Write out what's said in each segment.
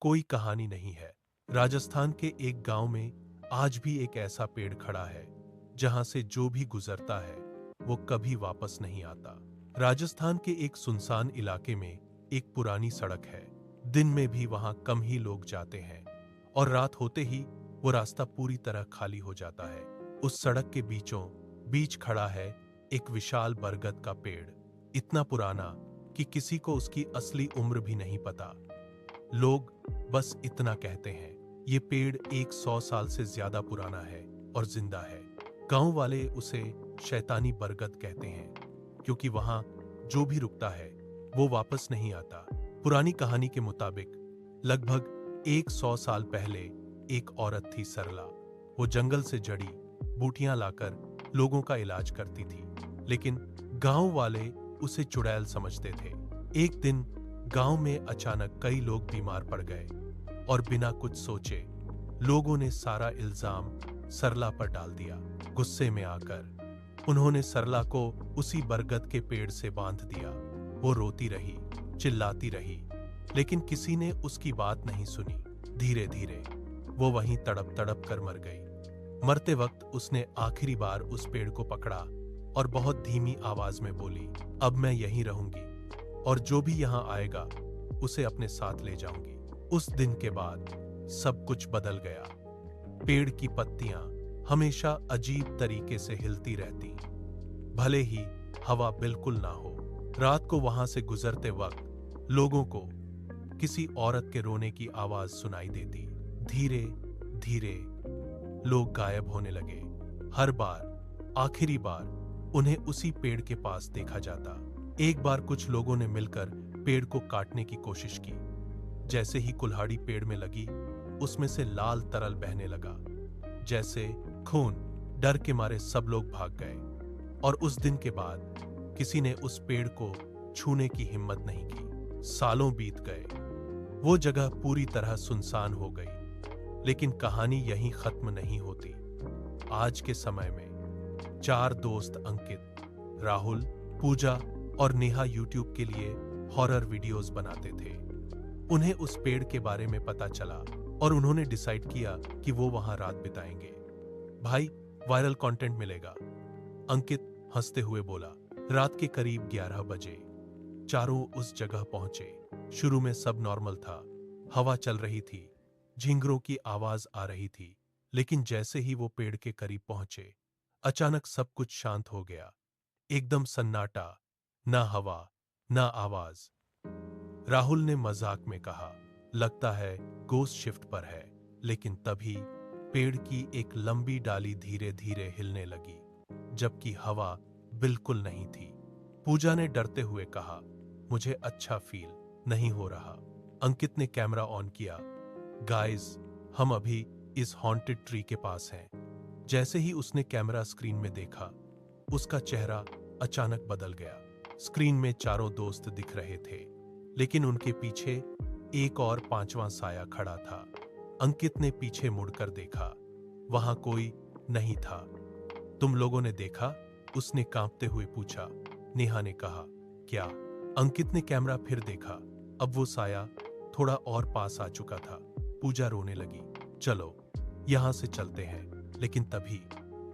कोई कहानी नहीं है। राजस्थान के एक गांव में आज भी एक ऐसा पेड़ खड़ा है जहां से जो भी गुजरता है वो कभी वापस नहीं आता। राजस्थान के एक सुनसान इलाके में एक पुरानी सड़क है। दिन में भी वहां कम ही लोग जाते हैं और रात होते ही वो रास्ता पूरी तरह खाली हो जाता है। उस सड़क के बीचों बीच खड़ा है एक विशाल बरगद का पेड़, इतना पुराना कि किसी को उसकी असली उम्र भी नहीं पता। लोग बस इतना कहते हैं, ये पेड़ 100 साल से ज्यादा पुराना है और जिंदा है। गांव वाले उसे शैतानी बरगद कहते हैं क्योंकि वहां जो भी रुकता है वो वापस नहीं आता। पुरानी कहानी के मुताबिक लगभग 100 साल पहले एक औरत थी सरला। वो जंगल से जड़ी बूटियां लाकर लोगों का इलाज करती थी, लेकिन गांव वाले उसे चुड़ैल समझते थे। एक दिन गांव में अचानक कई लोग बीमार पड़ गए और बिना कुछ सोचे लोगों ने सारा इल्जाम सरला पर डाल दिया। गुस्से में आकर उन्होंने सरला को उसी बरगद के पेड़ से बांध दिया। वो रोती रही, चिल्लाती रही, लेकिन किसी ने उसकी बात नहीं सुनी। धीरे धीरे वो वहीं तड़प तड़प कर मर गई। मरते वक्त उसने आखिरी बार उस पेड़ को पकड़ा और बहुत धीमी आवाज में बोली, अब मैं यहीं रहूंगी और जो भी यहां आएगा उसे अपने साथ ले जाऊंगी। उस दिन के बाद सब कुछ बदल गया। पेड़ की पत्तियां हमेशा अजीब तरीके से हिलती रहती, भले ही हवा बिल्कुल ना हो। रात को वहां से गुजरते वक्त लोगों को किसी औरत के रोने की आवाज सुनाई देती। धीरे धीरे लोग गायब होने लगे। हर बार आखिरी बार उन्हें उसी पेड़ के पास देखा जाता। एक बार कुछ लोगों ने मिलकर पेड़ को काटने की कोशिश की। जैसे ही कुल्हाड़ी पेड़ में लगी, उसमें से लाल तरल बहने लगा जैसे खून। डर के मारे सब लोग भाग गए और उस दिन के बाद किसी ने उस पेड़ को छूने की हिम्मत नहीं की। सालों बीत गए, वो जगह पूरी तरह सुनसान हो गई, लेकिन कहानी यहीं खत्म नहीं होती। आज के समय में 4 दोस्त अंकित, राहुल, पूजा और नेहा यूट्यूब के लिए हॉरर वीडियोस बनाते थे। उन्हें उस पेड़ के बारे में पता चला और उन्होंने डिसाइड किया कि वो वहां रात बिताएंगे। भाई, वायरल कंटेंट मिलेगा, अंकित हंसते हुए बोला। रात के करीब 11 बजे चारों उस जगह पहुंचे। शुरू में सब नॉर्मल था, हवा चल रही थी, झिंगरों की आवाज आ रही थी, लेकिन जैसे ही वो पेड़ के करीब पहुंचे, अचानक सब कुछ शांत हो गया। एकदम सन्नाटा, ना हवा, ना आवाज। राहुल ने मजाक में कहा, लगता है गोस्ट शिफ्ट पर है। लेकिन तभी पेड़ की एक लंबी डाली धीरे धीरे हिलने लगी, जबकि हवा बिल्कुल नहीं थी। पूजा ने डरते हुए कहा, मुझे अच्छा फील नहीं हो रहा। अंकित ने कैमरा ऑन किया। गाइस, हम अभी इस हॉन्टेड ट्री के पास हैं। जैसे ही उसने कैमरा स्क्रीन में देखा, उसका चेहरा अचानक बदल गया। स्क्रीन में चारों दोस्त दिख रहे थे, लेकिन उनके पीछे एक और 5वां साया खड़ा था। अंकित ने पीछे मुड़कर देखा, वहां कोई नहीं था। तुम लोगों ने देखा? उसने कांपते हुए पूछा। नेहा ने कहा, क्या? अंकित ने कैमरा फिर देखा। अब वो साया थोड़ा और पास आ चुका था। पूजा रोने लगी, चलो यहां से चलते हैं। लेकिन तभी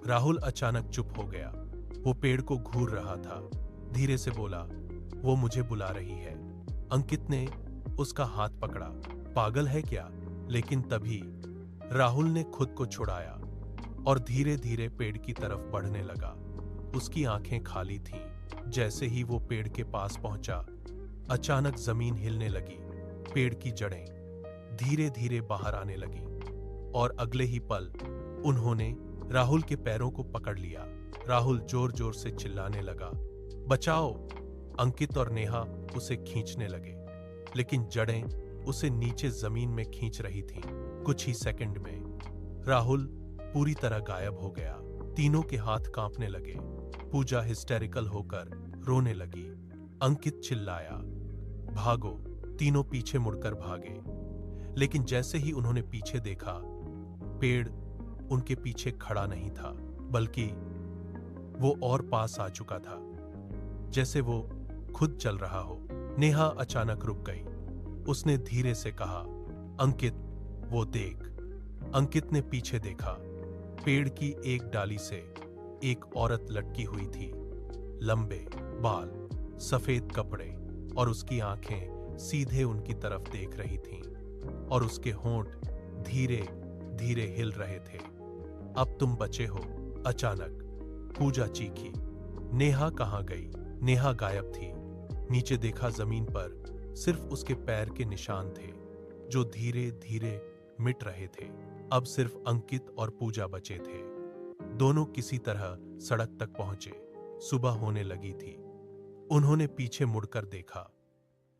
राहुल अचानक चुप हो गया। वो पेड़ को घूर रहा था। धीरे से बोला, वो मुझे बुला रही है। अंकित ने उसका हाथ पकड़ा, पागल है क्या? लेकिन तभी राहुल ने खुद को छुड़ाया और धीरे धीरे पेड़ की तरफ बढ़ने लगा। उसकी आंखें खाली थीं। जैसे ही वो पेड़ के पास पहुंचा, अचानक जमीन हिलने लगी। पेड़ की जड़ें धीरे धीरे बाहर आने लगी और अगले ही पल उन्होंने राहुल के पैरों को पकड़ लिया। राहुल जोर जोर से चिल्लाने लगा, बचाओ! अंकित और नेहा उसे खींचने लगे, लेकिन जड़ें उसे नीचे जमीन में खींच रही थीं। कुछ ही सेकंड में राहुल पूरी तरह गायब हो गया। तीनों के हाथ कांपने लगे। पूजा हिस्टेरिकल होकर रोने लगी। अंकित चिल्लाया, भागो! तीनों पीछे मुड़कर भागे, लेकिन जैसे ही उन्होंने पीछे देखा, पेड़ उनके पीछे खड़ा नहीं था, बल्कि वो और पास आ चुका था, जैसे वो खुद चल रहा हो। नेहा अचानक रुक गई। उसने धीरे से कहा, अंकित, वो देख। अंकित ने पीछे देखा। पेड़ की एक डाली से एक औरत लटकी हुई थी। लंबे बाल, सफेद कपड़े और उसकी आंखें सीधे उनकी तरफ देख रही थीं और उसके होंठ धीरे धीरे हिल रहे थे। अब तुम बचे हो। अचानक पूजा चीखी। नेहा कहाँ गई? नेहा गायब थी। नीचे देखा, जमीन पर सिर्फ उसके पैर के निशान थे जो धीरे धीरे मिट रहे थे। अब सिर्फ अंकित और पूजा बचे थे। दोनों किसी तरह सड़क तक पहुंचे। सुबह होने लगी थी। उन्होंने पीछे मुड़कर देखा।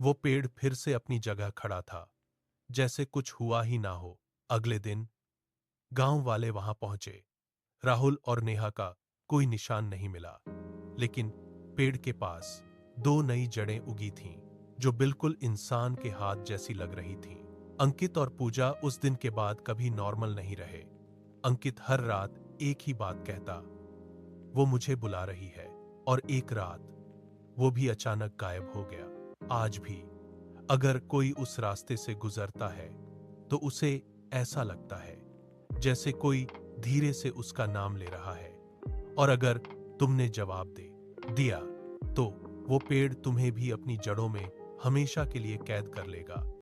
वो पेड़ फिर से अपनी जगह खड़ा था, जैसे कुछ हुआ ही ना हो। अगले दिन गांव वाले वहां पहुंचे। राहुल और नेहा का कोई निशान नहीं मिला, लेकिन पेड़ के पास दो नई जड़ें उगी थीं, जो बिल्कुल इंसान के हाथ जैसी लग रही थीं। अंकित और पूजा उस दिन के बाद कभी नॉर्मल नहीं रहे। अंकित हर रात एक ही बात कहता, वो मुझे बुला रही है। और एक रात वो भी अचानक गायब हो गया। आज भी अगर कोई उस रास्ते से गुजरता है तो उसे ऐसा लगता है जैसे कोई धीरे से उसका नाम ले रहा है। और अगर तुमने जवाब दे दिया तो वो पेड़ तुम्हें भी अपनी जड़ों में हमेशा के लिए कैद कर लेगा।